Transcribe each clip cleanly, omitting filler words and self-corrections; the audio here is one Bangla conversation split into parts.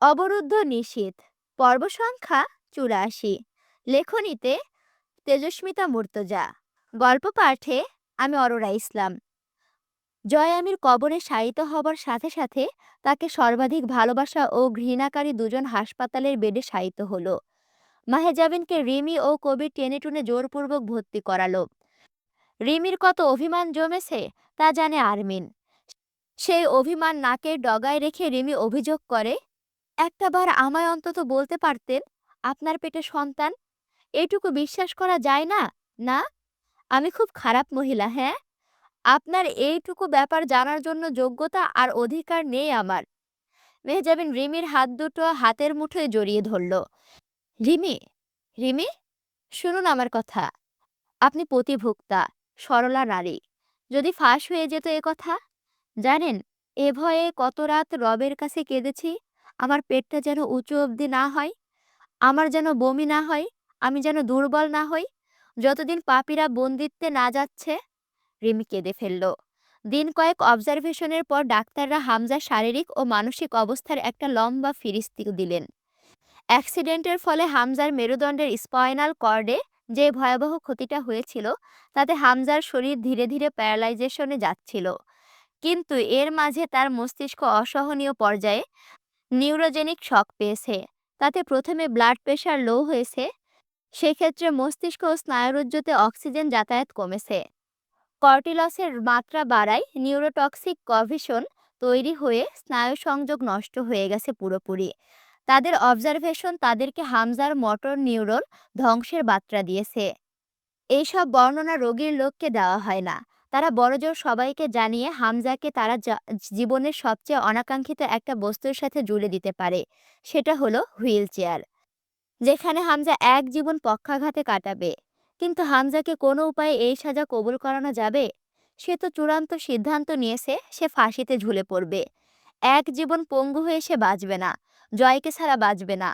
অবরুদ্ধ নিশীথ, পর্ব সংখ্যা ৮৪। লেখনীতে তেজস্মিতা মুর্তজা। গল্প পাঠে আমি অরোরা ইসলাম। জয় আমির কবরে শায়িত হবার সাথে সাথে তাকে সর্বাধিক ভালোবাসা ও ঘৃণাকারী দুজন হাসপাতালের বেডে শায়িত হলো। মাহেজাবিনকে রিমি ও কবির টেনে টুনে জোরপূর্বক ভর্তি করালো। রিমির কত অভিমান জমেছে তা জানে আরমিন। সেই অভিমান নাকের ডগায় রেখে রিমি অভিযোগ করে, একটাবার আমায় অন্তত বলতে পারতেন আপনার পেটে সন্তান। এইটুকু বিশ্বাস করা যায় না? না, আমি খুব খারাপ মহিলা, হ্যাঁ? আপনার এইটুকু ব্যাপার জানার জন্য যোগ্যতা আর অধিকার নেই আমার। মেহজাবিন রিমির হাত দুটো হাতের মুঠোয় জড়িয়ে ধরল। রিমি, রিমি, শুনুন আমার কথা। আপনি পতিভোক্তা, সরলা নারী। যদি ফাঁস হয়ে যেত এ কথা, জানেন এ ভয়ে কত রাত রবের কাছে কেঁদেছি, আমার পেটটা যেন উঁচু অবধি না হয়, আমার যেন বমি না হয়, আমি যেন দুর্বল না হই, যতদিন পাপীরা বন্দিত্বে না যাচ্ছে। রিমি কেঁদে ফেলল। দিন কয়েক অবজারভেশনের পর ডাক্তাররা হামজার শারীরিক ও মানসিক অবস্থার একটা লম্বা ফিরিস্তি দিলেন। অ্যাক্সিডেন্টের ফলে হামজার মেরুদণ্ডের স্পাইনাল কর্ডে যে ভয়াবহ ক্ষতিটা হয়েছিল, তাতে হামজার শরীর ধীরে ধীরে প্যারালাইজেশনে যাচ্ছিল। কিন্তু এর মাঝে তার মস্তিষ্ক অসহনীয় পর্যায়ে নিউরোজেনিক শক পেয়েছে। তাতে প্রথমে ব্লাড প্রেশার লো হয়েছে, সেক্ষেত্রে মস্তিষ্ক ও স্নায়ুরজ্জুতে অক্সিজেন যাতায়াত কমেছে। কর্টিলসের মাত্রা বাড়ায় নিউরোটক্সিক কভিশন তৈরি হয়ে স্নায়ু সংযোগ নষ্ট হয়ে গেছে পুরোপুরি। তাদের অবজারভেশন তাদেরকে হামজার মোটর নিউরন ধ্বংসের বার্তা দিয়েছে। এইসব বর্ণনা রোগীর লোককে দেওয়া হয় না। তারা বড়জোর সবাইকে জানিয়ে হামজাকে তারা জীবনের সবচেয়ে অনাকাঙ্ক্ষিত একটা বস্তুর সাথে জুড়ে দিতে পারে। সেটা হলো হুইল চেয়ার, যেখানে হামজা এক জীবন পক্ষাঘাতে কাটাবে। কিন্তু হামজাকে কোনো উপায়ে এই সাজা কবুল করানো যাবে? সে তো চূড়ান্ত সিদ্ধান্ত নিয়েছে সে ফাঁসিতে ঝুলে পড়বে। এক জীবন পঙ্গু হয়ে সে বাঁচবে না, জয়কে ছাড়া বাঁচবে না।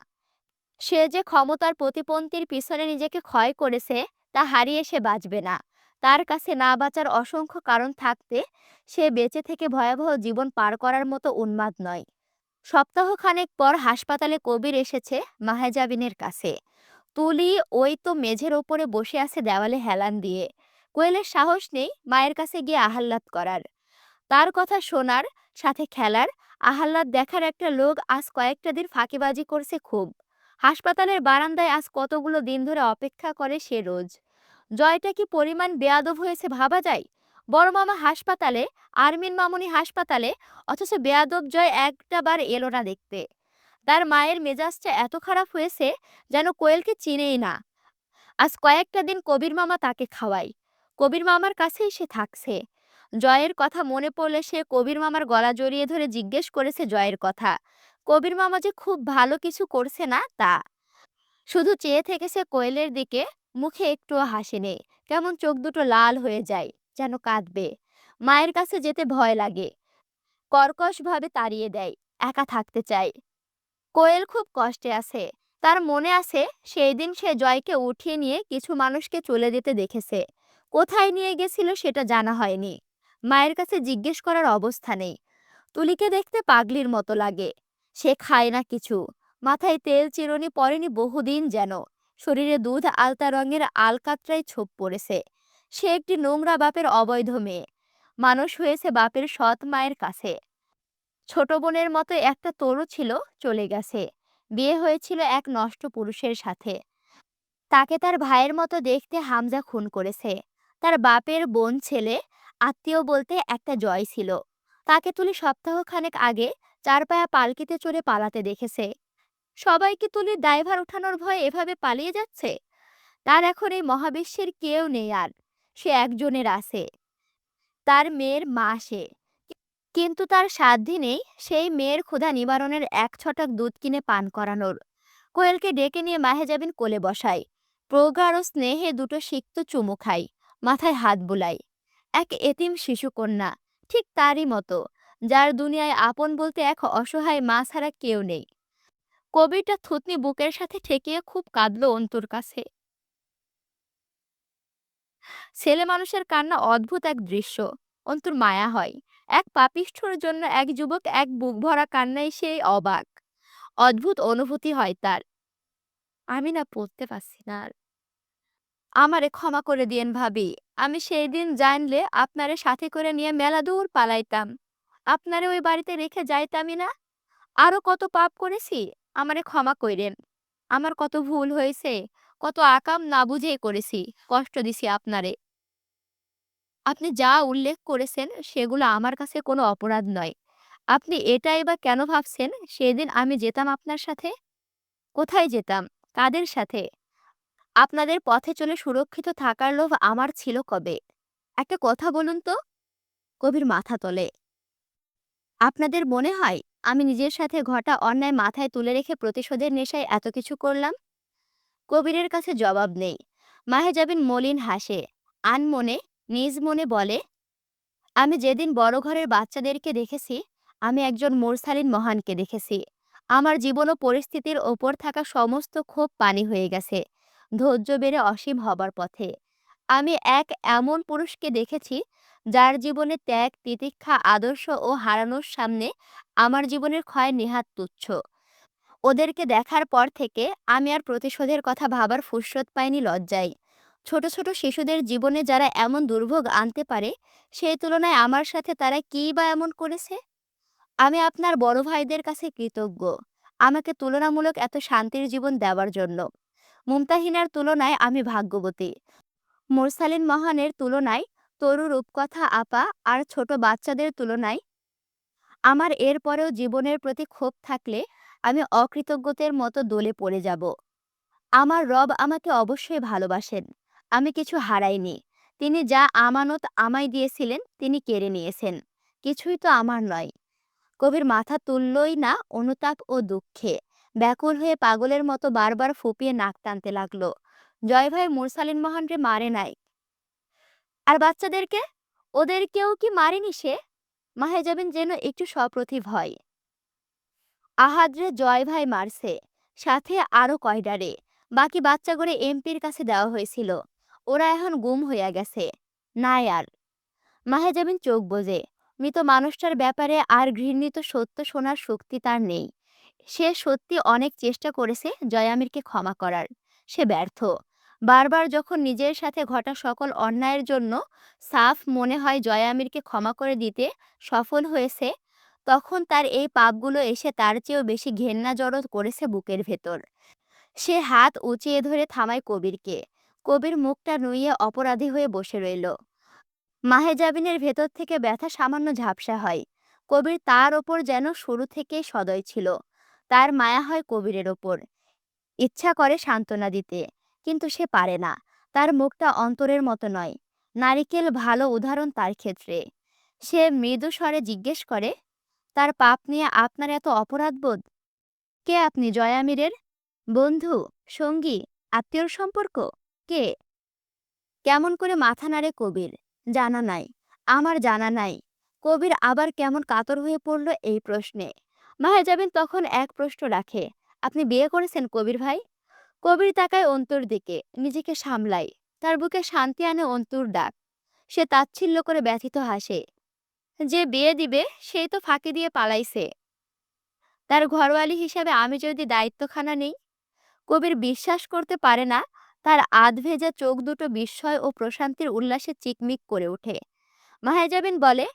সে যে ক্ষমতার প্রতিপন্থীর পিছনে নিজেকে ক্ষয় করেছে তা হারিয়ে সে বাঁচবে না। তার কাছে না বাঁচার অসংখ্য কারণ থাকতে সে বেঁচে থেকে ভয়াবহ জীবন পার করার মতো উন্মাদ নয়। সপ্তাহখানেক পর হাসপাতালে কবির এসেছে মাহেজাবিনের কাছে। তুলি ওই তো মেঝের ওপরে বসে আছে দেওয়ালে হেলান দিয়ে। কোয়েলের সাহস নেই মায়ের কাছে গিয়ে আহ্লাদ করার, তার কথা শোনার, সাথে খেলার। আহ্লাদ দেখার একটা লোক আজ কয়েকটা দিন ফাঁকিবাজি করছে খুব। হাসপাতালের বারান্দায় আজ কতগুলো দিন ধরে অপেক্ষা করে সে রোজ। জয়টা কি পরিমাণ বেয়াদব হয়েছে ভাবা যায়? বড় মামা হাসপাতালে, আরমিন মামুনি হাসপাতালে, অথচ বেয়াদব জয় একটা বার এলো না দেখতে। তার মায়ের মেজাজটা এত খারাপ হয়েছে যেন কোয়েলকে চিনেই না। আজ কয়েকটা দিন কবির মামা তাকে খাওয়ায়, কবির মামার কাছেই সে থাকছে। জয়ের কথা মনে পড়লে সে কবির মামার গলা জড়িয়ে ধরে জিজ্ঞেস করেছে জয়ের কথা। কবির মামা যে খুব ভালো কিছু করছে না তা, শুধু চেয়ে থেকেছে কোয়েলের দিকে, মুখে একটুও হাসি নেই। কেমন চোখ দুটো লাল হয়ে যায়, যেন কাঁদবে। মায়ের কাছে যেতে ভয় লাগে, কর্কশভাবে তাড়িয়ে দেয়, একা থাকতে চায়। কোয়েল খুব কষ্টে আছে। তার মনে আছে সেই দিন সে জয়কে উঠিয়ে নিয়ে কিছু মানুষকে চলে যেতে দেখেছে। কোথায় নিয়ে গেছিল সেটা জানা হয়নি। মায়ের কাছে জিজ্ঞেস করার অবস্থা নেই। তুলিকে দেখতে পাগলির মতো লাগে। সে খায় না কিছু, মাথায় তেল চিরুনি পড়েনি বহুদিন যেন। শরীরে দুধ আলতা রঙের আলকাতরায় ছোপ পড়েছে। সে একটি নোংরা বাপের অবৈধ মেয়ে, মানুষ হয়েছে বাপের সৎ মায়ের কাছে। ছোট বোনের মতো একটা তরু ছিল, চলে গেছে। বিয়ে হয়েছিল এক নষ্ট পুরুষের সাথে। তাকে তার ভাইয়ের মতো দেখতে হামজা খুন করেছে। তার বাপের বোন ছেলে, আত্মীয় বলতে একটা জয় ছিল। তাকে তুলি সপ্তাহখানেক আগে চারপায়া পালকিতে চড়ে পালাতে দেখেছে। সবাইকে তুলির দায়ভার ওঠানোর ভয়ে এভাবে পালিয়ে যাচ্ছে। তার এখন এই মহাবিশ্বের কেউ নেই আর, সে একজনের আছে, তার মেয়ের মা সে। কিন্তু তার সাধ্যি নেই সেই মেয়ের ক্ষুধা নিবারণের এক ছটাক দুধ কিনে পান করানোর। কোয়েলকে ডেকে নিয়ে মাহেজাবিন কোলে বসায়। প্রগাঢ় স্নেহে দুটো সিক্ত চুমু খায়, মাথায় হাত বুলায়। এক এতিম শিশুকন্যা, ঠিক তারই মতো, যার দুনিয়ায় আপন বলতে এক অসহায় মা ছাড়া কেউ নেই। কবিরটা থুতনি বুকের সাথে ঠেকিয়ে খুব কাঁদলো অন্তুর কাছে। ছেলে মানুষের কান্না অদ্ভুত এক দৃশ্য। অন্তুর মায়া হয়। এক পাপিষ্ঠর জন্য এক যুবক এক বুক ভরা কান্নায় সেই অবাক। অদ্ভুত অনুভূতি হয় তার। আমি না পড়তে পারছি না আর। আমারে ক্ষমা করে দিয়েন ভাবি। আমি সেই দিন জানলে আপনারে সাথে করে নিয়ে মেলা দূর পালাইতাম। আপনারে ওই বাড়িতে রেখে যাইতামই না। আরো কত পাপ করেছি, আমারে ক্ষমা কইরেন। আমার কত ভুল হয়েছে, কত আকাম না বুঝেই করেছি, কষ্ট দিছি আপনারে। আপনি যা উল্লেখ করেছেন সেগুলো আমার কাছে কোনো অপরাধ নয়। আপনি এটাই বা কেন ভাবছেন সেদিন আমি যেতাম আপনার সাথে? কোথায় যেতাম? কাদের সাথে? আপনাদের পথে চলে সুরক্ষিত থাকার লোভ আমার ছিল কবে? একটা কথা বলুন তো। কবির মাথা তোলে। আপনাদের মনে হয় আমি নিজের সাথে ঘটা অন্যায় মাথায় তুলে রেখে প্রতিশোধের নেশায় এত কিছু করলাম? কবিরের কাছে জবাব নেই। মাহেজাবিন মলিন হাসে। আনমনে, নিজ মনে বলে, আমি যেদিন বড় ঘরের বাচ্চাদেরকে দেখেছি, আমি একজন মুরসালিন মহানকে দেখেছি। আমার জীবন ও পরিস্থিতির ওপর থাকা সমস্ত ক্ষোভ পানি হয়ে গেছে, ধৈর্য বেড়ে অসীম হবার পথে। আমি এক এমন পুরুষকে দেখেছি যার জীবনে ত্যাগ, তিতিক্ষা, আদর্শ ও হারানোর সামনে আমার জীবনের ক্ষয় নেহাত তুচ্ছ। ওদেরকে দেখার পর থেকে আমি আর প্রতিশোধের কথা ভাবার ফুরসত পাইনি লজ্জায়। ছোট ছোট শিশুদের জীবনে যারা এমন দুর্ভোগ আনতে পারে, সেই তুলনায় আমার সাথে তারা কী বা এমন করেছে? আমি আপনার বড় ভাইদের কাছে কৃতজ্ঞ, আমাকে তুলনামূলক এত শান্তির জীবন দেওয়ার জন্য। মুমতাহিনার তুলনায় আমি ভাগ্যবতী। মোরসালিন মহানের তুলনায়, তরু রূপকথা আপা আর ছোট বাচ্চাদের তুলনায় আমার এরপরেও জীবনের প্রতি ক্ষোভ থাকলে আমি অকৃতজ্ঞতার মতো দলে পড়ে যাব। আমার রব আমাকে অবশ্যই ভালোবাসেন। আমি কিছু হারাইনি। তিনি যা আমানত আমায় দিয়েছিলেন তিনি কেড়ে নিয়েছেন। কিছুই তো আমার নয়। কবির মাথা তুললই না অনুতাপ ও দুঃখে। ব্যাকুল হয়ে পাগলের মতো বারবার ফুপিয়ে নাক টানতে লাগলো। জয় ভাই মুরসালিন মহানরে মারে নাই। আর বাচ্চাদেরকে? ওদেরকেও কি মারেনি সে? মাহেজাবিন যেন একটু সপ্রতিভ হয়। আহাদরে জয় ভাই মারছে, সাথে আরো কয়ডারে। বাকি বাচ্চাগুলো এমপির কাছে দেওয়া হয়েছিল। ওরা এখন গুম হইয়া গেছে। নাই আর। মাহেজাবিন চোখ বোঝে। মৃত মানুষটার ব্যাপারে আর ঘৃণিত সত্য শোনার শক্তি তার নেই। সে সত্যি অনেক চেষ্টা করেছে জয়ামিরকে ক্ষমা করার। সে ব্যর্থ। বারবার যখন নিজের সাথে ঘটা সকল অন্যায়ের জন্য সাফ মনে হয় জয়ামিরকে ক্ষমা করে দিতে সফল হয়েছে, তখন তার এই পাপগুলো এসে তার চেয়েও বেশি ঘেন্না জড়ো করেছে বুকের ভেতর। সে হাত উঁচিয়ে ধরে থামায় কবিরকে। কবির মুখটা নুইয়ে অপরাধী হয়ে বসে রইল। মাহেজাবিনের ভেতর থেকে ব্যথা সামান্য ঝাপসা হয়। কবির তার ওপর যেন শুরু থেকেই সদয় ছিল। তার মায়া হয় কবিরের ওপর। ইচ্ছা করে সান্ত্বনা দিতে, কিন্তু সে পারে না। তার মুখটা অন্তরের মতো নয়। নারিকেল ভালো উদাহরণ তার ক্ষেত্রে। সে মৃদু স্বরে জিজ্ঞেস করে, তার পাপ নিয়ে আপনার এত অপরাধবোধ? কে আপনি জয়ামিরের? বন্ধু? সঙ্গী? আত্মীয়র সম্পর্ক? কে? কেমন করে মাথা নাড়ে কবির। জানা নাই। আমার জানা নাই। কবির আবার কেমন কাতর হয়ে পড়ল এই প্রশ্নে। মাহেজাবিন তখন এক প্রশ্ন রাখে, আপনি বিয়ে করেছেন কবির ভাই? কবির তাকায় অন্তর দিকে, নিজেকে সামলায়। তার বুকে শান্তি আনে অন্তুর ডাক। সে তাচ্ছিল্য করে ব্যথিত হাসে। যে বিয়ে দিবে সেই তো ফাঁকি দিয়ে পালাইছে। তার ঘরওয়ালি হিসাবে আমি যদি দায়িত্বখানা নেই? কবির বিশ্বাস করতে পারে না। তার আধভেজা চোখ দুটো বিস্ময় ও প্রশান্তির উল্লাসে চিকমিক করে ওঠে। মাহেজাবিন বলে,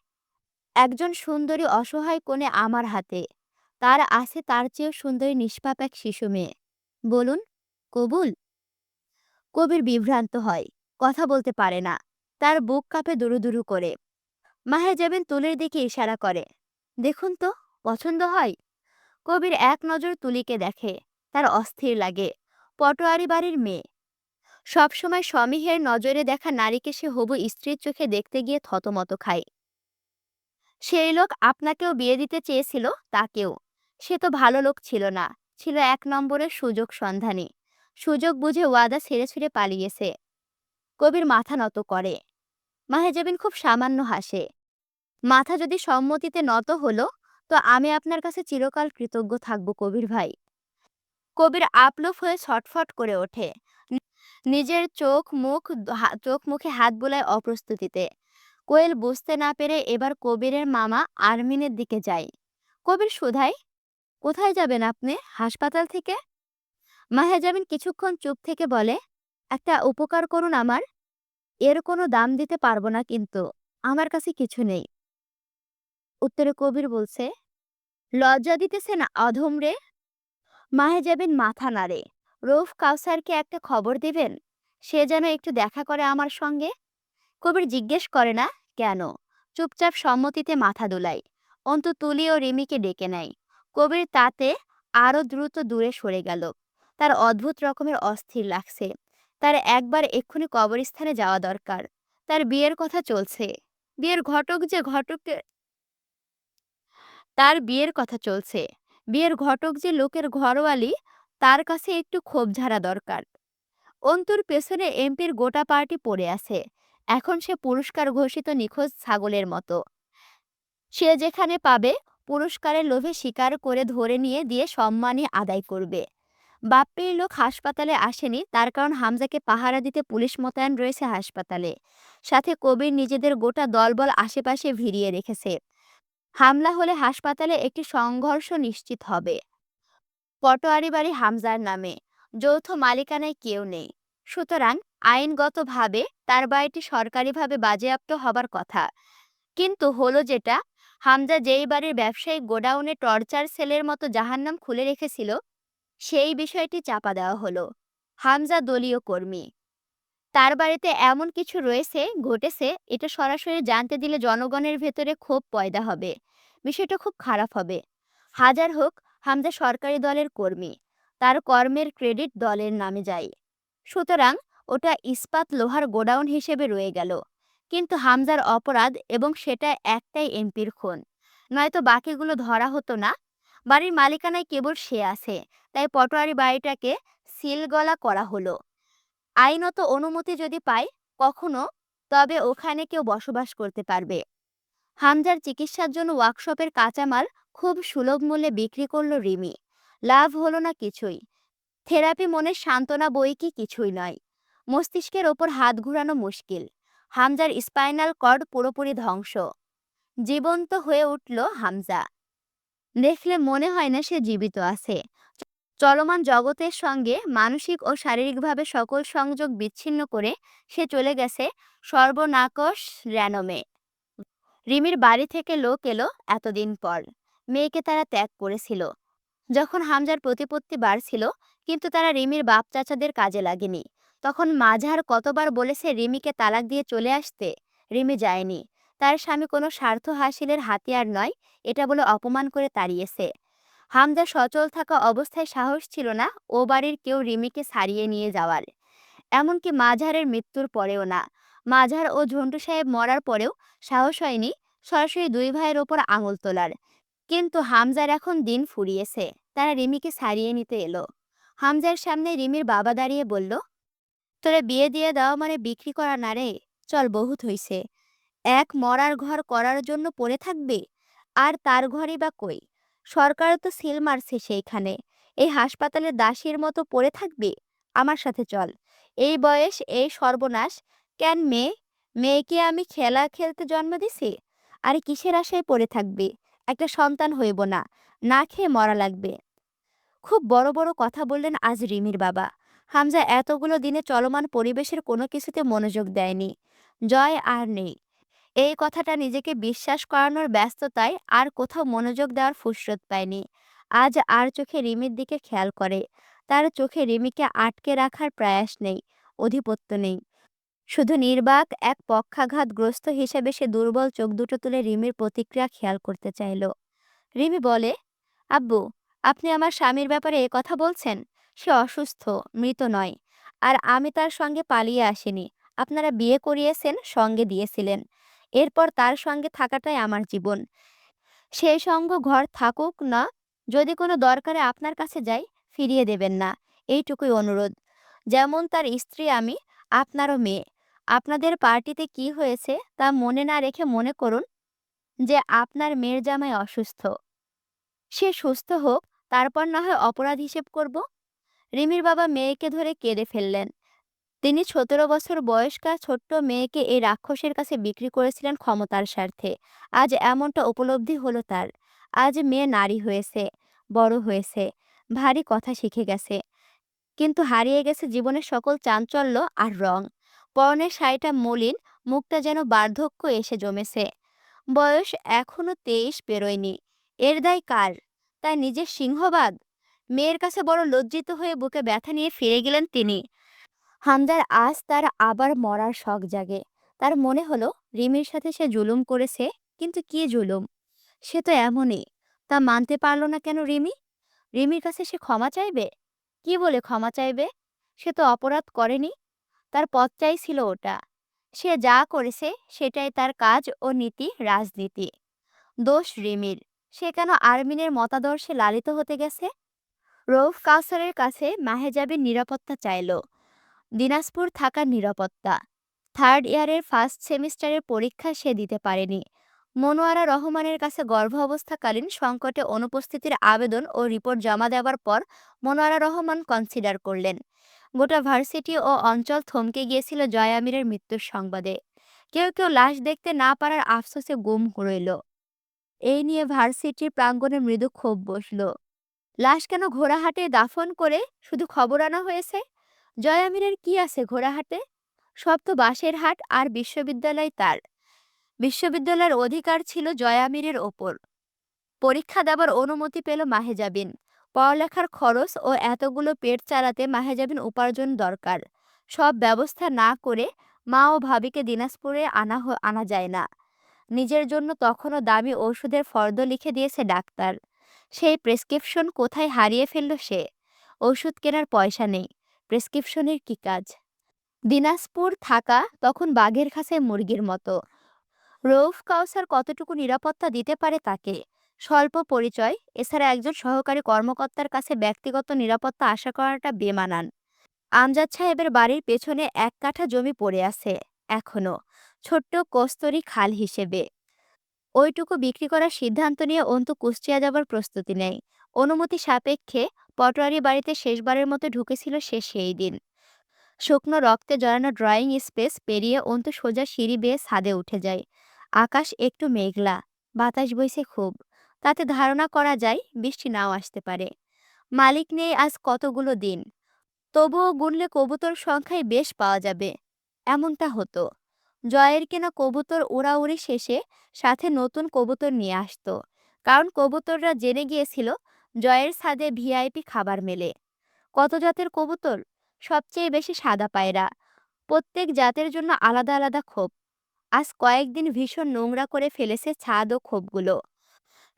একজন সুন্দরী অসহায় কোণে আমার হাতে। তার আছে তার চেয়েও সুন্দরী নিষ্পাপ এক শিশু মেয়ে। বলুন, কবুল? কবির বিভ্রান্ত হয়। কথা বলতে পারে না। তার বুক কাঁপে দুরু দুরু করে। মাহেজাবিন তুলির দিকে ইশারা করে, দেখুন তো, পছন্দ হয়? কবির এক নজর তুলিকে দেখে। তার অস্থির লাগে। পটোয়ারি বাড়ির মেয়ে। সবসময় সমীহের নজরে দেখা নারীকে সে হবু স্ত্রীর চোখে দেখতে গিয়ে থতমত খায়। সেই লোক আপনাকেও বিয়ে দিতে চেয়েছিল, তাকেও। সে তো ভালো লোক ছিল না, ছিল এক নম্বরের সুযোগ সন্ধানী। সুযোগ বুঝে ওয়াদা ছেড়ে ছুড়ে পালিয়েছে। কবির মাথা নত করে। মাহেজাবিন খুব সামান্য হাসে। মাথা যদি সম্মতিতে নত হলো, তো আমি আপনার কাছে চিরকাল কৃতজ্ঞ থাকব কবির ভাই। কবির আপ্লুপ হয়ে ছটফট করে ওঠে। নিজের চোখ মুখে হাত বোলায় অপ্রস্তুতিতে। কোয়েল বুঝতে না পেরে এবার কবিরের মামা আরমিনের দিকে যায়। কবির শুধায়, কোথায় যাবেন আপনি? হাসপাতাল থেকে? মাহেজাবিন কিছুক্ষণ চুপ থেকে বলে, একটা উপকার করুন আমার। এর কোনো দাম দিতে পারবো না কিন্তু। আমার কাছে কিছু নেই। উত্তরে কবির বলছে, লজ্জা দিতেছে না অধমরে? মাহেজাবিন মাথা নাড়ে। রউফ কাউসারকে একটা খবর দিবেন? সে যেন একটু দেখা করে আমার সঙ্গে। কবির জিজ্ঞেস করে না কেন, চুপচাপ সম্মতিতে মাথা দোলায়। অন্তু তুলি ও রিমিকে ডেকে নেয়। কবির তাতে আরো দ্রুত দূরে সরে গেল। তার অদ্ভুত রকমের অস্থির লাগছে। তার একবার এক্ষুনি কবরস্থানে যাওয়া দরকার। তার বিয়ের কথা চলছে। বিয়ের ঘটক যে ঘটকে তার বিয়ের কথা চলছে। বিয়ের ঘটক যে লোকের ঘরওয়ালি, তার কাছে একটু ক্ষোভ ঝাড়া দরকার। অন্তুর পেছনে এমপির গোটা পার্টি পড়ে আছে। এখন সে পুরস্কার ঘোষিত নিখোঁজ ছাগলের মতো। সে যেখানে পাবে পুরস্কারের লোভে শিকার করে ধরে নিয়ে দিয়ে সম্মানী আদায় করবে। বাপ্পির লোক হাসপাতালে আসেনি, তার কারণ হামজাকে পাহারা দিতে পুলিশ মোতায়েন রয়েছে হাসপাতালে। সাথে কবির নিজেদের গোটা দলবল আশেপাশে ভিড়িয়ে রেখেছে। হামলা হলে হাসপাতালে একটি সংঘর্ষ নিশ্চিত হবে। পটোয়ারি বাড়ি হামজার নামে, যৌথ মালিকানায় কেউ নেই। সুতরাং আইনগতভাবে তার বাড়িটি সরকারিভাবে বাজেয়াপ্ত হবার কথা। কিন্তু হলো যেটা, হামজা যেই বাড়ির ব্যবসায়িক গোডাউনে টর্চার সেলের মতো জাহান্নাম খুলে রেখেছিল, সেই বিষয়টি চাপা দেওয়া হলো। হামজা দলীয় কর্মী। তার বাড়িতে এমন কিছু রয়েছে, ঘটেছে, এটা সরাসরি জানতে দিলে জনগণের ভেতরে ক্ষোভ পয়দা হবে। বিষয়টা খুব খারাপ হবে। হাজার হোক, হামজা সরকারি দলের কর্মী। তার কর্মের ক্রেডিট দলের নামে যায়। সুতরাং ওটা ইস্পাত লোহার গোডাউন হিসেবে রয়ে গেল। কিন্তু হামজার অপরাধ, এবং সেটা একটাই, এমপির খুন। নয়তো বাকিগুলো ধরা হতো না। বাড়ির মালিকানায় কেবল সে আছে, তাই পটোয়ারি বাড়িটাকে সিলগলা করা হলো। আইনত অনুমতি যদি পায় কখনো, তবে ওখানে কেউ বসবাস করতে পারবে। হামজার চিকিৎসার জন্য ওয়ার্কশপের কাঁচামাল খুব সুলভ মূল্যে বিক্রি করলো রিমি। লাভ হলো না কিছুই। থেরাপি মনের সান্ত্বনা বই কি কিছুই নয়। মস্তিষ্কের ওপর হাত ঘুরানো মুশকিল। হামজার স্পাইনাল কর্ড পুরোপুরি ধ্বংস। জীবন্ত হয়ে উঠল হামজা। দেখলে মনে হয় না সে জীবিত আছে। চলমান জগতের সঙ্গে মানসিক ও শারীরিকভাবে সকল সংযোগ বিচ্ছিন্ন করে সে চলে গেছে সর্বনাকশ র্যানমে। রিমির বাড়ি থেকে লোক এলো এতদিন পর। মেয়েকে তারা ত্যাগ করেছিল যখন হামজার প্রতিপত্তি বাড়ছিল, কিন্তু তারা রিমির বাপ চাচাদের কাজে লাগেনি। তখন মাঝার কতবার বলেছে রিমিকে তালাক দিয়ে চলে আসতে। রিমি যায়নি। তার স্বামী কোনো স্বার্থ হাসিলের হাতিয়ার নয়, এটা বলে অপমান করে তাড়িয়েছে। হামজা সচল থাকা অবস্থায় সাহস ছিল না ও বাড়ির কেউ রিমিকে ছাড়িয়ে নিয়ে যাওয়ার। এমনকি মাঝারের মৃত্যুর পরেও না। মাঝার ও ঝন্টু সাহেব মরার পরেও সাহস হয়নি সরাসরি দুই ভাইয়ের ওপর আঙুল তোলার। কিন্তু হামজার এখন দিন ফুরিয়েছে। তারা রিমিকে ছাড়িয়ে নিতে এলো। হামজার সামনে রিমির বাবা দাঁড়িয়ে বলল, তোরে বিয়ে দিয়ে দেওয়া মানে বিক্রি করা না রে। চল, বহুত হইছে। এক মরার ঘর করার জন্য পড়ে থাকবে? আর তার ঘরই বা কই? সরকারও তো সিল মারছে সেইখানে। এই হাসপাতালের দাসীর মতো পড়ে থাকবে? আমার সাথে চল। এই বয়স, এই সর্বনাশ। কেন মেয়ে? মেয়েকে আমি খেলা খেলতে জন্ম দিছি? আরে কিসের আশায় পড়ে থাকবে? একটা সন্তান হইব না, না খেয়ে মরা লাগবে। খুব বড় বড় কথা বললেন আজ রিমির বাবা। হামজা এতগুলো দিনে চলমান পরিবেশের কোনো কিছুতে মনোযোগ দেয়নি। জয় আর নেই। এই কথাটা নিজেকে বিশ্বাস করানোর ব্যস্ততায় আর কোথাও মনোযোগ দেওয়ার ফুরসত পায়নি। আজ আর চোখে রিমির দিকে খেয়াল করে। তার চোখে রিমিকে আটকে রাখার প্রয়াস নেই, অধিপত্য নেই। শুধু নির্বাক এক পক্ষাঘাতগ্রস্ত হিসেবে সে দুর্বল চোখ দুটো তুলে রিমির প্রতিক্রিয়া খেয়াল করতে চাইল। রিমি বলে, আব্বু, আপনি আমার স্বামীর ব্যাপারে এ কথা বলছেন? সে অসুস্থ, মৃত নয়। আর আমি তার সঙ্গে পালিয়ে আসিনি। আপনারা বিয়ে করিয়েছেন, সঙ্গে দিয়েছিলেন। এরপর তার সঙ্গে থাকাটাই আমার জীবন। সেই সঙ্গ ঘর থাকুক না, যদি কোনো দরকারে আপনার কাছে যাই, ফিরিয়ে দেবেন না, এইটুকুই অনুরোধ। যেমন তার স্ত্রী আমি, আপনারও মেয়ে। আপনাদের পার্টিতে কি হয়েছে তা মনে না রেখে মনে করুন যে আপনার মেয়ের জামাই অসুস্থ। সে সুস্থ হোক, তারপর না হয় অপরাধ হিসেব করব। রিমির বাবা মেয়েকে ধরে কেঁদে ফেললেন। তিনি ১৭ বছর বয়স্কা ছোট্ট মেয়েকে এই রাক্ষসের কাছে বিক্রি করেছিলেন ক্ষমতার স্বার্থে। আজ এমনটা উপলব্ধি হলো তার। আজ মেয়ে নারী হয়েছে, বড় হয়েছে, ভারী কথা শিখে গেছে, কিন্তু হারিয়ে গেছে জীবনের সকল চাঞ্চল্য আর রং। পরনের শাড়িটা মলিন, মুখটা যেন বার্ধক্য এসে জমেছে। বয়স এখনো 23 পেরোয়নি। এর দায় কার? তার নিজের সিংহবাদ? মেয়ের কাছে বড় লজ্জিত হয়ে বুকে ব্যথা নিয়ে ফিরে গেলেন তিনি। হামদার আজ তার আবার মরার শখ জাগে। তার মনে হলো রিমির সাথে সে জুলুম করেছে, কিন্তু কি জুলুম? সে তো এমনই। তা মানতে পারল না কেন রিমি? রিমির কাছে সে ক্ষমা চাইবে? কি বলে ক্ষমা চাইবে? সে তো অপরাধ করেনি। তার পথটাই ছিল ওটা। সে যা করেছে সেটাই তার কাজ ও নীতি, রাজনীতি। দোষ রিমির। সে কেন আরমিনের মতাদর্শে লালিত হতে গেছে? রউফ কাউসারের কাছে মাহেজাবির নিরাপত্তা চাইল। দিনাজপুর থাকার নিরাপত্তা। থার্ড ইয়ারের ফার্স্ট সেমিস্টারের পরীক্ষা সে দিতে পারেনি। মনোয়ারা রহমানের কাছে গর্ভ অবস্থাকালীন সংকটে অনুপস্থিতির আবেদন ও রিপোর্ট জমা দেওয়ার পর মনোয়ারা রহমান কনসিডার করলেন। গোটা ভার্সিটি ও অঞ্চল থমকে গিয়েছিল জয় আমিরের মৃত্যুর সংবাদে। কেউ কেউ লাশ দেখতে না পারার আফসোসে গুম রইল। এই নিয়ে ভার্সিটির প্রাঙ্গণে মৃদু ক্ষোভ বসল। লাশ কেন ঘোড়াহাটে দাফন করে শুধু খবর আনা হয়েছে? জয় আমিরের কি আছে ঘোড়াহাটে? সব তো বাঁশের হাট, আর বিশ্ববিদ্যালয় তার। বিশ্ববিদ্যালয়ের অধিকার ছিল জয় আমিরের ওপর। পরীক্ষা দেবার অনুমতি পেল মাহেজাবিন। পড়ালেখার খরচ ও এতগুলো পেট চালাতে মাহেজাবিন উপার্জন দরকার। সব ব্যবস্থা না করে মা ও ভাবিকে দিনাজপুরে আনা যায় না। নিজের জন্য তখনও দামি ওষুধের ফর্দ লিখে দিয়েছে ডাক্তার। সেই প্রেসক্রিপশন কোথায় হারিয়ে ফেলল সে? ওষুধ কেনার পয়সা নেই, প্রেসক্রিপশনের কি কাজ? দিনাজপুর থাকা তখন বাঘের খাঁচায় মুরগির মতো। রউফ কাউসার কতটুকু নিরাপত্তা দিতে পারে তাকে? স্বল্প পরিচয়, এছাড়া একজন সহকারী কর্মকর্তার কাছে ব্যক্তিগত নিরাপত্তা আশা করাটা বেমানান। আমজাদ সাহেবের বাড়ির পেছনে 1 কাঠা জমি পড়ে আছে এখনো, ছোট্ট কস্তরী খাল হিসেবে। ওইটুকু বিক্রি করার সিদ্ধান্ত নিয়ে অন্তু কুষ্টিয়া যাবার প্রস্তুতি নেয়। অনুমতি সাপেক্ষে পটোয়ারি বাড়িতে শেষবারের মতো ঢুকেছিল সে সেই দিন। শুকনো রক্তে জড়ানো ড্রয়িং স্পেস পেরিয়ে অন্তু সোজা সিঁড়ি বেয়ে ছাদে উঠে যায়। আকাশ একটু মেঘলা, বাতাস বইছে খুব। তাতে ধারণা করা যায় বৃষ্টি নাও আসতে পারে। মালিক নেই আজ কতগুলো দিন, তবুও গুনলে কবুতর সংখ্যায় বেশ পাওয়া যাবে। এমনটা হতো। জয়ের কেনা কবুতর উড়াউড়ি শেষে সাথে নতুন কবুতর নিয়ে আসতো, কারণ কবুতররা জেনে গিয়েছিল জয়ের ছাদে ভিআইপি খাবার মেলে। কত জাতের কবুতর? সবচেয়ে বেশি সাদা পায়রা। প্রত্যেক জাতের জন্য আলাদা আলাদা খোপ। আজ কয়েকদিন ভীষণ নোংরা করে ফেলেছে ছাদ ও খোপগুলো।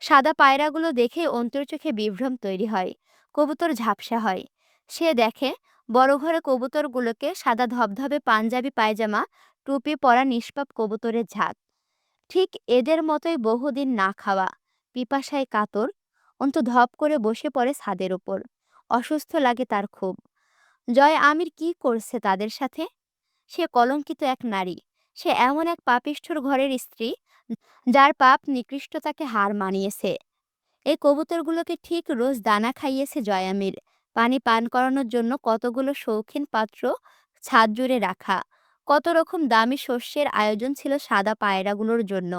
সাদা পায়রাগুলো দেখে অন্তর চোখে বিভ্রম তৈরি হয়। কবুতর ঝাপসা হয়। সে দেখে বড় ঘরে কবুতরগুলোকে সাদা ধবধবে পাঞ্জাবি পায়জামা, টুপি পরা নিষ্পাপ কবুতরের ঝাঁক। ঠিক এদের মতোই বহুদিন না খাওয়া, পিপাসায় কাতর। অন্তু ধপ করে বসে পড়ে ছাদের ওপর। অসুস্থ লাগে তার খুব। জয় আমির কি করছে তাদের সাথে? সে কলঙ্কিত এক নারী। সে এমন এক পাপিষ্ঠর ঘরের স্ত্রী, যার পাপ নিকৃষ্টতাকে হার মানিয়েছে। এই কবুতরগুলোকে ঠিক রোজ দানা খাইয়েছে জয়ামির। পানি পান করানোর জন্য কতগুলো শৌখিন পাত্র ছাদ জুড়ে রাখা। কত রকম দামি শস্যের আয়োজন ছিল সাদা পায়রাগুলোর জন্য।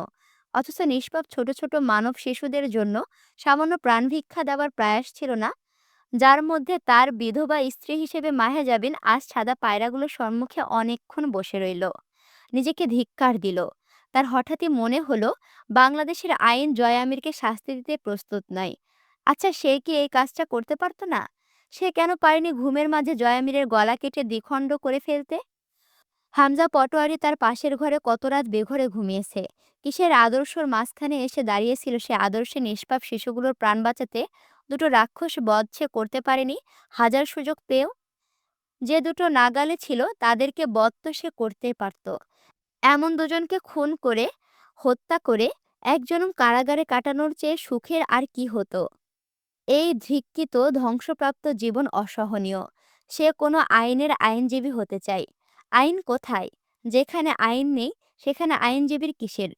অথচ নিষ্পাপ ছোট ছোট মানব শিশুদের জন্য সামান্য প্রাণভিক্ষা দেওয়ার প্রয়াস ছিল না? যার মধ্যে তার বিধবা স্ত্রী হিসেবে মাহেজাবিন আজ সাদা পায়রাগুলোর সম্মুখে অনেকক্ষণ বসে রইল। নিজেকে ধিক্কার দিল। তার হঠাৎই মনে হলো বাংলাদেশের আইন জয় আমিরকে শাস্তি দিতে প্রস্তুত নয়। আচ্ছা, সে কি এই কাজটা করতে পারতো না? সে কেন পারেনি ঘুমের মাঝে জয় আমিরের গলা কেটে দ্বিখণ্ড করে ফেলতে? হামজা পটোয়ারি তার পাশের ঘরে কত রাত বেঘরে ঘুমিয়েছে। কিসের আদর্শর মাঝখানে এসে দাঁড়িয়েছিল সে আদর্শে নিষ্পাপ শিশুগুলোর প্রাণ বাঁচাতে। দুটো রাক্ষস বধ সে করতে পারেনি হাজার সুযোগ পেয়েও। যে দুটো নাগালে ছিল তাদেরকে বধ তো সে করতেই পারত। এমন দুজনকে খুন করে, হত্যা করে এক জনম কারাগারে কাটানোর চেয়ে সুখের আর কি হতো? এই ধিক্কৃত ধ্বংসপ্রাপ্ত জীবন অসহনীয়। সে কোনো আইনের আইনজীবী হতে চায়। আইন কোথায়? যেখানে আইন নেই সেখানে আইনজীবীর কিসের?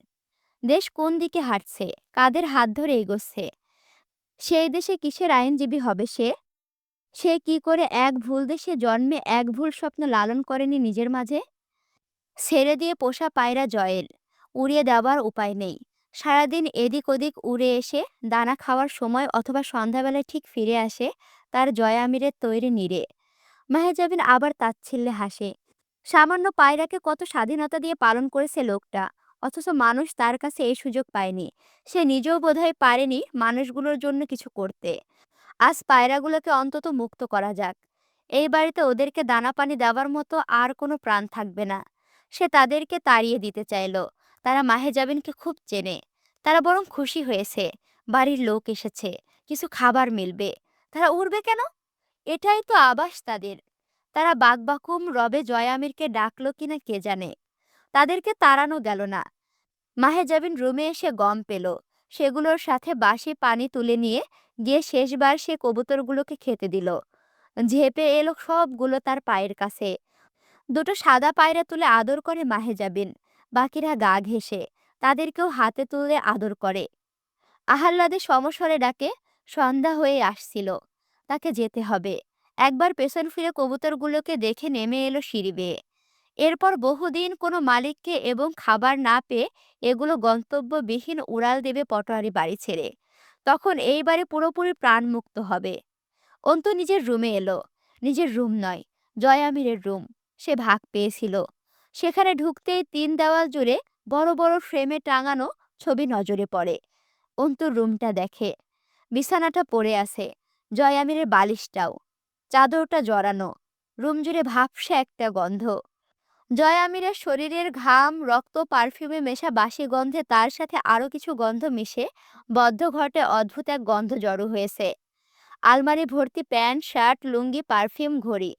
দেশ কোন দিকে হাঁটছে? কাদের হাত ধরে এগোচ্ছে? সেই দেশে কিসের আইনজীবী হবে সে? সে কি করে এক ভুল দেশে জন্মে এক ভুল স্বপ্ন লালন করেনি নিজের মাঝে? ছেড়ে দিয়ে পোষা পায়রা জয়ের, উড়িয়ে দেওয়ার উপায় নেই। সারাদিন এদিক ওদিক উড়ে এসে দানা খাওয়ার সময় অথবা সন্ধ্যাবেলায় ঠিক ফিরে আসে তার জয়া আমিরের তৈরি নিরে। মাহেজাবিন আবার তাচ্ছিল্যে হাসে। সামান্য পায়রাকে কত স্বাধীনতা দিয়ে পালন করেছে লোকটা, অথচ মানুষ তার কাছে এই সুযোগ পায়নি। সে নিজেও বোধহয় পারেনি মানুষগুলোর জন্য কিছু করতে। আজ পায়রাগুলোকে অন্তত মুক্ত করা যাক। এই বাড়িতে ওদেরকে দানা পানি দেওয়ার মতো আর কোনো প্রাণ থাকবে না। সে তাদেরকে তাড়িয়ে দিতে চাইল। তারা মাহেজাবিনকে খুব চেনে। তারা বরং খুশি হয়েছে, বাড়ির লোক এসেছে, কিছু খাবার মিলবে। তারা উড়বে কেন? এটাই তো আবাস তাদের। তারা বাকবাকুম রবে জয়া আমিরকে ডাকলো কিনা কে জানে। তাদেরকে তাড়ানো গেল না। মাহেজাবিন রুমে এসে গম পেল। সেগুলোর সাথে বাসি পানি তুলে নিয়ে গিয়ে শেষবার সে কবুতরগুলোকে খেতে দিল। ঝেঁপে এলো সবগুলো তার পায়ের কাছে। দুটো সাদা পায়রা তুলে আদর করে মাহেজাবিন। বাকিরা গা ঘেঁষে তাদেরকেও হাতে তুলে আদর করে। আহ্লাদে সমস্বরে ডাকে, সন্ধ্যা হয়ে আসছিল, তাকে যেতে হবে। একবার পেছন ফিরে কবুতরগুলোকে দেখে নেমে এলো সিঁড়ি বেয়ে। এরপর বহুদিন কোনো মালিককে এবং খাবার না পেয়ে এগুলো গন্তব্যবিহীন উড়াল দেবে পটোয়ারি বাড়ি ছেড়ে। তখন এই বাড়ি পুরোপুরি প্রাণমুক্ত হবে। অন্তু নিজের রুমে এলো। নিজের রুম নয়, জয়া আমিরের রুম। সে ভাগ পেয়েছিল। সেখানে ঢুকতেই ৩ দেওয়াল জুড়ে বড় বড় ফ্রেমে টাঙানো ছবি নজরে পড়ে। অন্তুর রুমটা দেখে। বিছানাটা পড়ে আছে, জয় আমিরের বালিশটাও। চাদরটা জড়ানো। রুম জুড়ে ভাবসা একটা গন্ধ। জয় আমিরের শরীরের ঘাম, রক্ত, পারফিউমে মেশা বাসি গন্ধে তার সাথে আরো কিছু গন্ধ মিশে বদ্ধ ঘটে অদ্ভুত এক গন্ধ জড়ো হয়েছে। আলমারি ভর্তি প্যান্ট, শার্ট, লুঙ্গি, পারফিউম, ঘড়ি।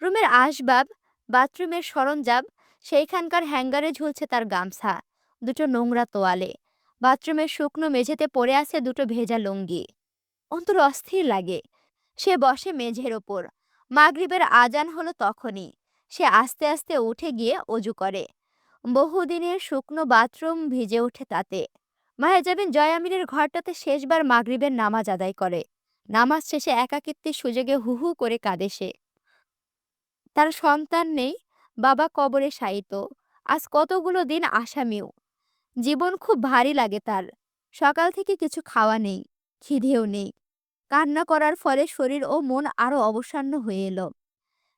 রুমের আসবাব, বাথরুমের সরঞ্জাম, সেইখানকার হ্যাঙ্গারে ঝুলছে তার গামছা, দুটো নোংরা তোয়ালে। বাথরুমের শুকনো মেঝেতে পড়ে আছে দুটো ভেজা লুঙ্গি। অন্তর অস্থির লাগে। সে বসে মেঝের ওপর। মাগরিবের আজান হলো তখনই। সে আস্তে আস্তে উঠে গিয়ে অজু করে। বহুদিনের শুকনো বাথরুম ভিজে ওঠে তাতে। মাহেজাবিন জয় আমিরের ঘরটাতে শেষবার মাগরিবের নামাজ আদায় করে। নামাজ শেষে একাকিত্বের সুযোগে হু হু করে কাঁদে সে। তার সন্তান নেই, বাবা কবরে শায়িত। আজ কতগুলো দিন আসামিও। জীবন খুব ভারী লাগে তার। সকাল থেকে কিছু খাওয়া নেই, খিদেও নেই। কান্না করার ফলে শরীর ও মন আরো অবসন্ন হয়ে এলো।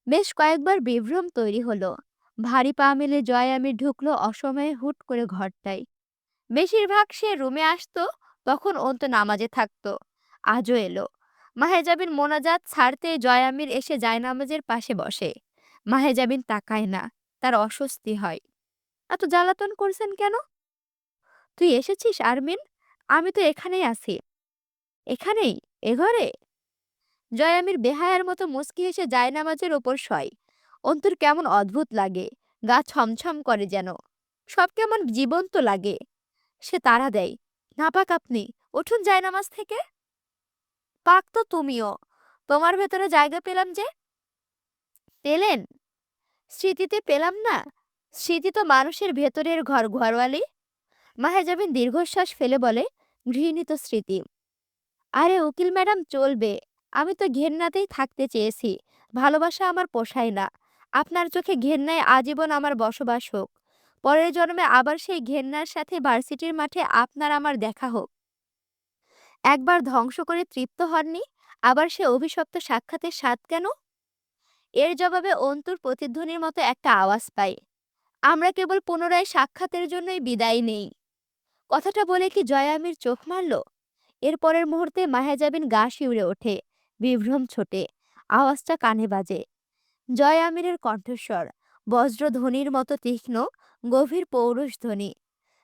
বেশ কয়েকবার বিভ্রম তৈরি হলো। ভারী পা মেলে জয় আমির ঢুকলো অসময়ে হুট করে ঘরটায়। বেশিরভাগ সে রুমে আসতো, তখন অন্ত নামাজে থাকতো। আজও এলো। মাহেজাবিন মোনাজাত ছাড়তেই জয় আমির এসে জায়নামাজের পাশে বসে। মাহেজাবিন তাকায় না। তার অস্বস্তি হয়। এত জ্বালাতন করছেন কেন? তুই এসেছিস আরমিন? আমি তো এখানেই আছি। এখানেই? এ ঘরে? জয় আমির বেহায়ার মতো মুচকি হেসে জায়নামাজের ওপর শয়। অন্তুর কেমন অদ্ভুত লাগে। গা ছমছম করে যেন। সব কেমন জীবন্ত লাগে। সে তাড়া দেয়, নাপাক আপনি, উঠুন জায়নামাজ থেকে। পাক তো তুমিও। তোমার ভেতরে জায়গা পেলাম যে। পেলেন? স্মৃতিতে পেলাম না। স্মৃতি তো মানুষের ভেতরের ঘরওয়ালি। মাহেজাবিন দীর্ঘশ্বাস ফেলে বলে, ঘৃণিত স্মৃতি। আরে উকিল ম্যাডাম, চলবে। আমি তো ঘেন্নাতেই থাকতে চেয়েছি। ভালোবাসা আমার পোষায় না। আপনার চোখে ঘেন্নায় আজীবন আমার বসবাস হোক। পরের জন্মে আবার সেই ঘেন্নার সাথে ভার্সিটির মাঠে আপনার আমার দেখা হোক। একবার ধ্বংস করে তৃপ্ত হননি, আবার সে অভিশপ্ত সাক্ষাতের স্বাদ কেন? এর জবাবে অন্তুর প্রতিধ্বনির মতো একটা আওয়াজ পাই। আমরা কেবল পুনরায় সাক্ষাতের জন্যই বিদায় নেই। কথাটা বলে কি জয়া আমির চোখ মারল? এর পরের মুহূর্তে মাহেজাবিন গা শিউরে ওঠে। বিভ্রম ছোটে। আওয়াজটা কানে বাজে। জয় আমিরের কণ্ঠস্বর, বজ্রধ্বনির মতো তীক্ষ্ণ, গভীর পৌরুষ ধ্বনি।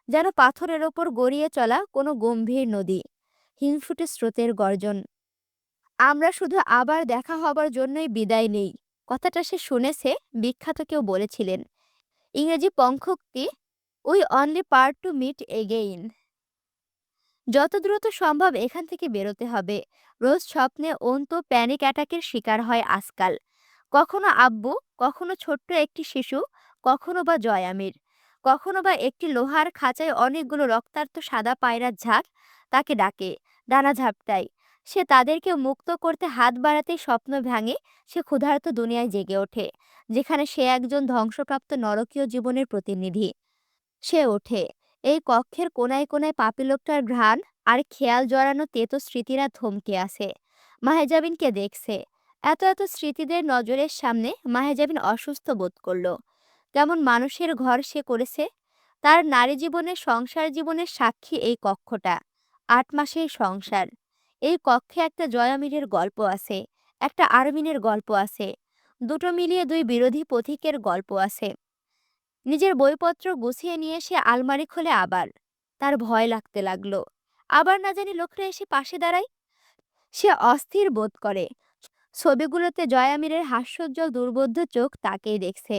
যেন পাথরের ওপর গড়িয়ে চলা কোনো গম্ভীর নদী। হিংসুটে স্রোতের গর্জন। আমরা শুধু আবার দেখা হবার জন্যই বিদায় নেই। কথাটা সে শুনেছে, বিখ্যাত কেউ বলেছিলেন। ইংরেজি পঙ্খোক্তি, we only part to meet again. যত দ্রুত সম্ভব এখান থেকে বেরোতে হবে। রোজ স্বপ্নে অন্তু প্যানিক অ্যাটাকের শিকার হয় আজকাল। কখনো আব্বু, কখনো ছোট্ট একটি শিশু, কখনো বা জয় আমির, কখনো বা একটি লোহার খাঁচায় অনেকগুলো রক্তাক্ত সাদা পায়রার ঝাঁক তাকে ডাকে, ডানা ঝাপটায়। সে তাদেরকে মুক্ত করতে হাত বাড়াতেই স্বপ্ন ভাঙে। সে ক্ষুধার্ত দুনিয়ায় জেগে ওঠে, যেখানে সে একজন ধ্বংসপ্রাপ্ত নরকীয় জীবনের প্রতিনিধি। সে ওঠে এই কক্ষের কোনায় কোনায় পাপী লোকটার ঘ্রাণ আর খেয়াল জড়ানো তেতো স্মৃতিরা থমকে আছে। মাহেজাবিনকে দেখছে। এত এত স্মৃতিদের নজরের সামনে মাহেজাবিন অসুস্থ বোধ করল। কেমন মানুষের ঘর সে করেছে। তার নারী জীবনের সংসার জীবনের সাক্ষী এই কক্ষটা। ৮ মাসের সংসার। এই কক্ষে একটা জয়ামিনের গল্প আছে, একটা আরমিনের গল্প আছে, দুটো মিলিয়ে দুই বিরোধী পথিকের গল্প আছে। নিজের বইপত্র গুছিয়ে নিয়ে সে আলমারি খোলে আবার। তার ভয় লাগতে লাগলো। আবার না জানি লোকরা এসে পাশে দাঁড়ায়। সে অস্থির বোধ করে। ছবিগুলোতে জয়ামিরের হাস্যোজ্জ্বল দুর্বোধ্য চোখ তাকেই দেখছে।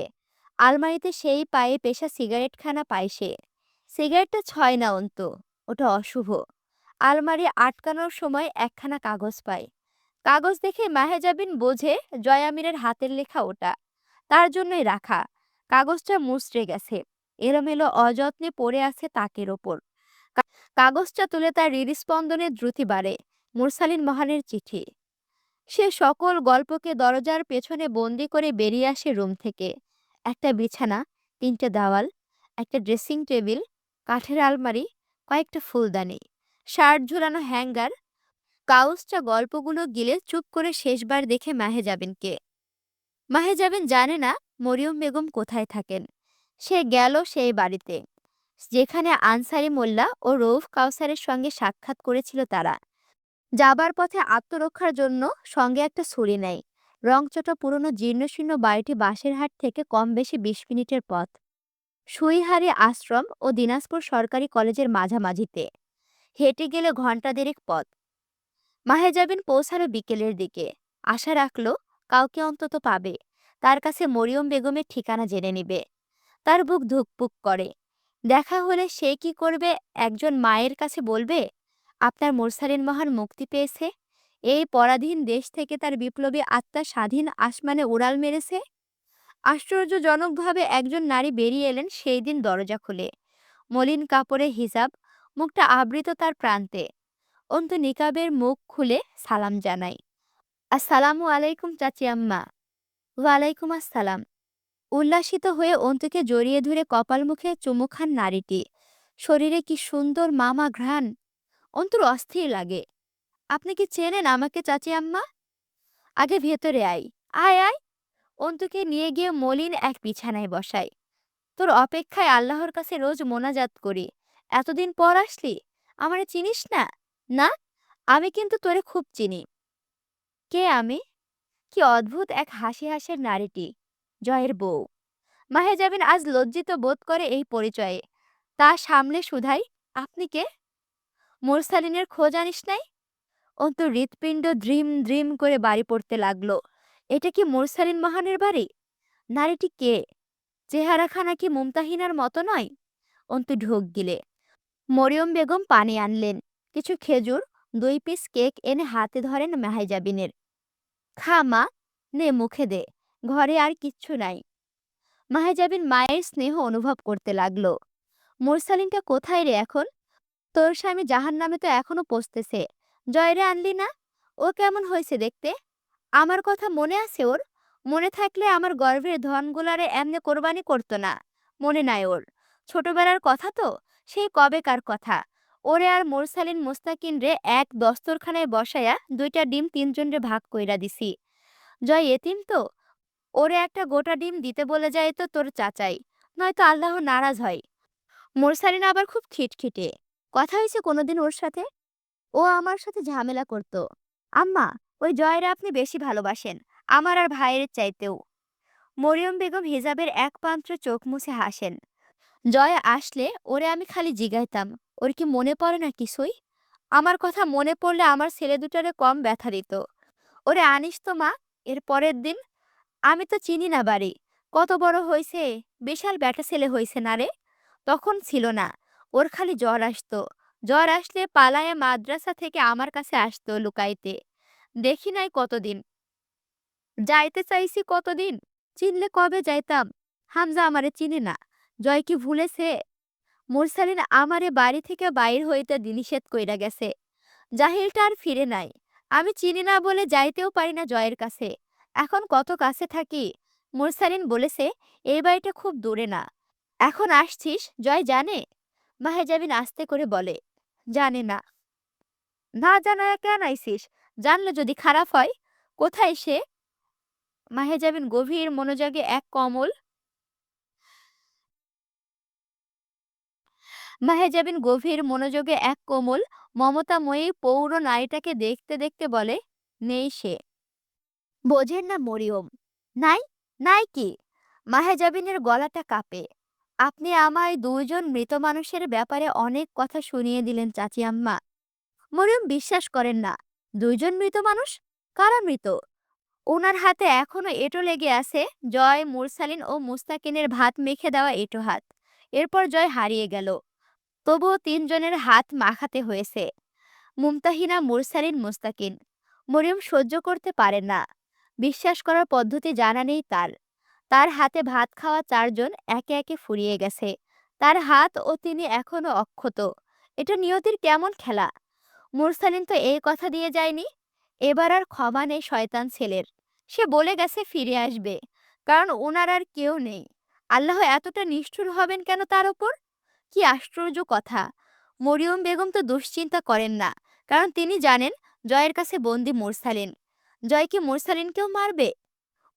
আলমারিতে সেই পায়ে পেশা সিগারেটখানা পায় সে। সিগারেটটা ছয় না অন্তু, ওটা অশুভ। আলমারি আটকানোর সময় একখানা কাগজ পায়। কাগজ দেখে মাহেজাবিন বোঝে জয়ামিরের হাতের লেখা ওটা। তার জন্যই রাখা। কাগজটা মুচড়ে গেছে, এলোমেলো অযত্নে পড়ে আছে তাকের ওপর। কাগজটা তুলে তার হৃদস্পন্দনের দ্রুতি বাড়ে। মুরসালিন মহানের চিঠি। সে সকল গল্পকে দরজার পেছনে বন্দি করে বেরিয়ে আসে রুম থেকে। একটা বিছানা, ৩টে দেওয়াল, একটা ড্রেসিং টেবিল, কাঠের আলমারি, কয়েকটা ফুলদানি, শার্ট ঝুলানো হ্যাঙ্গার। কাউসটা গল্পগুলো গিলে চুপ করে শেষবার দেখে মাহেজাবিনকে। মাহেজাবিন জানে না মরিয়ম বেগম কোথায় থাকেন। সে গেল সেই বাড়িতে যেখানে আনসারি মোল্লা ও রউফ কাউসারের সঙ্গে সাক্ষাৎ করেছিল তারা। যাবার পথে আত্মরক্ষার জন্য সঙ্গে একটা ছুরি নেয়। রংচটা পুরনো জীর্ণশীর্ণ বাড়িটি বাঁশেরহাট থেকে কম বেশি ২০ মিনিটের পথ। সুইহারি আশ্রম ও দিনাজপুর সরকারি কলেজের মাঝামাঝিতে। হেঁটে গেলে ঘণ্টা দেড়েক পথ। মাহেজাবিন পৌঁছালো বিকেলের দিকে। আশা রাখল কাউকে অন্তত পাবে। তার কাছে মরিয়ম বেগমের ঠিকানা জেনে নিবে। তার বুক ধুকপুক করে। দেখা হলে সে কি করবে? একজন মায়ের কাছে বলবে আপনার মুরসালিন মহান মুক্তি পেয়েছে, এই পরাধীন দেশ থেকে তার বিপ্লবী আত্মা স্বাধীন আসমানে উড়াল মেরেছে। আশ্চর্যজনকভাবে একজন নারী বেরিয়ে এলেন সেই দিন দরজা খুলে। মলিন কাপড়ে হিজাব, মুখটা আবৃত তার প্রান্তে। অন্তু নিকাবের মুখ খুলে সালাম জানাই। আসসালামু আলাইকুম চাচি আম্মা। ওয়ালাইকুম আসসালাম। উল্লাসিত হয়ে অন্তুকে জড়িয়ে ধরে কপাল মুখে চুমু খান নারীটি। শরীরে কি সুন্দর মামা ঘ্রাণ। অন্তুর অস্থির লাগে। আপনি কি চেনেন আমাকে চাচি আম্মা? আগে ভেতরে আয়। আয় আয়। অন্তুকে নিয়ে গিয়ে মলিন এক বিছানায় বসায়। তোর অপেক্ষায় আল্লাহর কাছে রোজ মোনাজাত করি। এতদিন পর আসলি? আমারে চিনিস না? না, আমি কিন্তু তোরে খুব চিনি। কে আমি? কি অদ্ভুত এক হাসি হাসের নারীটি, জয়ের বউ। মাহেজাবিন আজ লজ্জিত বোধ করে এই পরিচয়ে। তা সামলে শুধাই, আপনি কে? মুরসালিনের খোঁজ আনিস নাই? অন্তু হৃৎপিণ্ড ধ্রিম ধ্রিম করে বাড়ি পড়তে লাগলো। এটা কি মুরসালিন মহানের বাড়ি? নারীটি কে? চেহারাখানা কি মুমতাহিনার মতো নয়? অন্তু ঢোক গিলে। মরিয়ম বেগম পানি আনলেন, কিছু খেজুর, ২ পিস কেক এনে হাতে ধরেন মাহেজাবিনের। খা মা, নে মুখে দে, ঘরে আর কিচ্ছু নাই। মাহেজাবিন মায়ের স্নেহ অনুভব করতে লাগলো। মুরসালিনটা কোথায় রে এখন? তোর স্বামী জাহান্নামে তো এখনো পচতেছে। জয়রে আনলি না? ও কেমন হয়েছে দেখতে? আমার কথা মনে আছে ওর? মনে থাকলে আমার গর্ভের ধনগুলারে এমনে কোরবানি করতো না। মনে নাই ওর? ছোটবেলার কথা তো, সেই কবেকার কথা। ওরে আর মুরসালিন মুস্তাকিন রে এক দস্তরখানায় বসায়া ২টা ডিম ৩ জনরে ভাগ কইরা দিছি। জয় এতিম তো, ওরে একটা গোটা ডিম দিতে বলে যায় তো তোর চাচাই, নয়তো আল্লাহ নারাজ হয়। মুরসালিন আবার খুব খিটখিটে। কথা হয়েছে কোনোদিন ওর সাথে? ও আমার সাথে ঝামেলা করত। আম্মা, ওই জয়রা আপনি বেশি ভালোবাসেন, আমার আর ভাইয়ের চাইতেও। মরিয়ম বেগম হিজাবের এক প্রান্তে চোখ মুছে হাসেন। জয় আসলে ওরে আমি খালি জিগাইতাম, ওর কি মনে পড়ে না কিছুই? আমার কথা মনে পড়লে আমার ছেলে দুটারে কম ব্যথা দিত। ওরে আনিস তো মা। এর পরের দিন, আমি তো চিনি না বাড়ি। কত বড় হয়েছে, বিশাল ব্যাটা ছেলে হয়েছে না রে? তখন ছিল না। ওর খালি জ্বর আসতো। জ্বর আসলে পালায়ে মাদ্রাসা থেকে আমার কাছে আসতো লুকাইতে। দেখি নাই কতদিন। যাইতে চাইছি কতদিন। চিনলে কবে যাইতাম। হামজা আমারে চিনে না। জয় কি ভুলেছে? মুরসালিন আমারে বাড়ি থেকে বাইর হইতে নিষেধ কইরা গেছে। জাহিলটা আর ফিরে নাই। আমি চিনি না বলে যাইতেও পারি না জয়ের কাছে। এখন কত কাছে থাকি। মুরসালিন বলেছে এই বাড়িটা খুব দূরে না। এখন আসছিস, জয় জানে? মাহেজাবিন আস্তে করে বলে, জানে না। না জানায় কেন আইছিস? জানলে যদি খারাপ হয়? কোথায় সে? মাহেজাবিন গভীর মনোযোগে এক কমল মাহেজাবিন গভীর মনোযোগে এক কোমল মমতাময়ী পৌর নারীটাকে দেখতে দেখতে বলে, নেই সে। বোঝেন না মরিয়ম? নাই? নাই কি? মাহেজাবিনের গলাটা কাঁপে। আপনি আমায় দুজন মৃত মানুষের ব্যাপারে অনেক কথা শুনিয়ে দিলেন চাচি আম্মা। মরিয়ম বিশ্বাস করেন না। দুইজন মৃত মানুষ? কারা মৃত? ওনার হাতে এখনো এঁটো লেগে আছে, জয়, মুরসালিন ও মুস্তাকিনের ভাত মেখে দেওয়া এঁটো হাত। এরপর জয় হারিয়ে গেল। তবুও তিনজনের হাত মাখাতে হয়েছে। মুমতাহিনা, মুরসালিন, মুস্তাকিন। মরিয়ম সহ্য করতে পারেন না। বিশ্বাস করার পদ্ধতি জানা নেই তার। তার হাতে ভাত খাওয়া চারজন একে একে ফুরিয়ে গেছে। তার হাত ও তিনি এখনো অক্ষত। এটা নিয়তির কেমন খেলা! মুরসালিন তো এই কথা দিয়ে যায়নি, এবার আর ক্ষমা নেই শয়তান ছেলের। সে বলে গেছে ফিরে আসবে, কারণ ওনার আর কেউ নেই। আল্লাহ এতটা নিষ্ঠুর হবেন কেন তার ওপর? কি আশ্চর্য কথা! মরিয়ম বেগম তো দুশ্চিন্তা করেন না, কারণ তিনি জানেন জয়ের কাছে বন্দি মুরসালিন। জয় কি মুরসালিনকেও মারবে?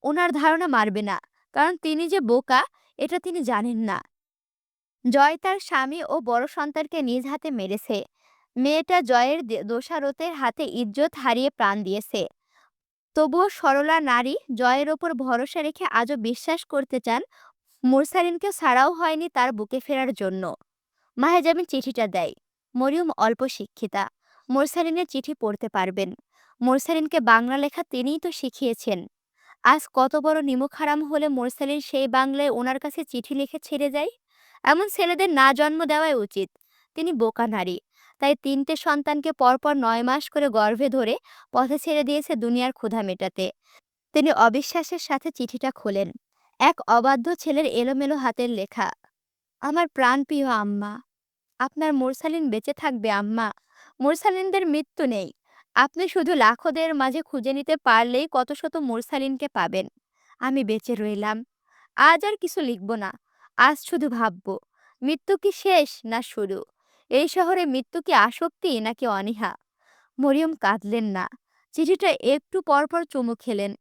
ওনার ধারণা মারবে না, কারণ তিনি যে বোকা এটা তিনি জানেন না। জয় তার স্বামী ও বড় সন্তানকে নিজ হাতে মেরেছে। মেয়েটা জয়ের দোষারোতের হাতে ইজ্জত হারিয়ে প্রাণ দিয়েছে। তবুও সরলা নারী জয়ের ওপর ভরসা রেখে আজও বিশ্বাস করতে চান মুরসালিনকে ছাড়াও হয়নি তার বুকে ফেরার জন্য। মাহেজাবিন চিঠিটা দেয়। মরিয়ম অল্প শিক্ষিতা, মুরসালিনের চিঠি পড়তে পারবেন। মুরসালিনকে বাংলা লেখা তিনিই তো শিখিয়েছেন। আজ কত বড় নিমক হারাম হলে মুরসালিন সেই বাংলায় ওনার কাছে চিঠি লিখে ছেড়ে যায়? এমন ছেলেদের না জন্ম দেওয়াই উচিত। তিনি বোকা নারী, তাই তিনটে সন্তানকে পরপর ৯ মাস করে গর্ভে ধরে পথে ছেড়ে দিয়েছে দুনিয়ার ক্ষুধা মেটাতে। তিনি অবিশ্বাসের সাথে চিঠিটা খোলেন। এক অবাধ্য ছেলের এলোমেলো হাতের লেখা। আমার প্রাণপ্রিয় আম্মা, আপনার মুরসালিন বেঁচে থাকবে আম্মা। মুরসালিনদের মৃত্যু নেই। আপনি শুধু লাখোদের মাঝে খুঁজে নিতে পারলেই কত শত মুরসালিনকে পাবেন। আমি বেঁচে রইলাম। আজ আর কিছু লিখব না। আজ শুধু ভাবব, মৃত্যু কি শেষ না শুরু? এই শহরে মৃত্যু কি আসক্তি নাকি অনীহা? মরিয়ম কাঁদলেন না। চিঠিটা একটু পরপর চুমু খেলেন।